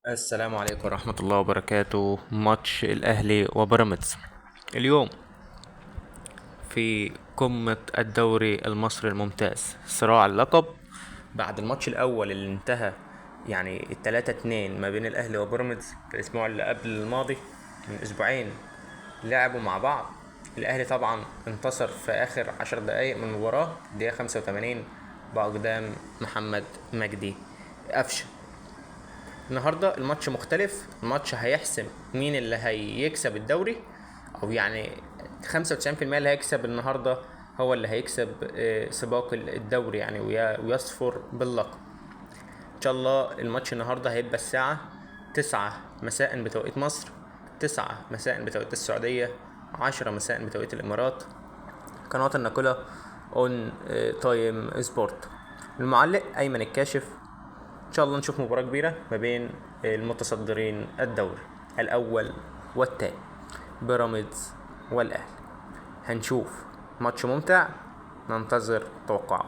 السلام عليكم ورحمة الله وبركاته. ماتش الأهلي وبيراميدز اليوم في قمة الدوري المصري الممتاز، صراع اللقب بعد الماتش الأول اللي انتهى يعني 3-2 ما بين الأهلي وبيراميدز في الأسبوع اللي قبل الماضي من أسبوعين. لعبوا مع بعض. الأهلي طبعا انتصر في آخر 10 دقايق من المباراة، دقيقة 85 بأقدام محمد مجدي قفشة. النهارده الماتش مختلف، الماتش هيحسم مين اللي هيكسب الدوري، او يعني 95% اللي هيكسب النهارده هو اللي هيكسب سباق الدوري يعني ويصفر باللقب ان شاء الله. الماتش النهارده هيبقى الساعة 9 مساء بتوقيت مصر، 9 مساء بتوقيت السعودية، 10 مساء بتوقيت الامارات. قناة الناقلة اون تايم سبورت. المعلق ايمن الكاشف. ان شاء الله نشوف مباراة كبيرة ما بين المتصدرين الدوري الاول والتاني، بيراميدز والاهلي. هنشوف ماتش ممتع، ننتظر توقعات.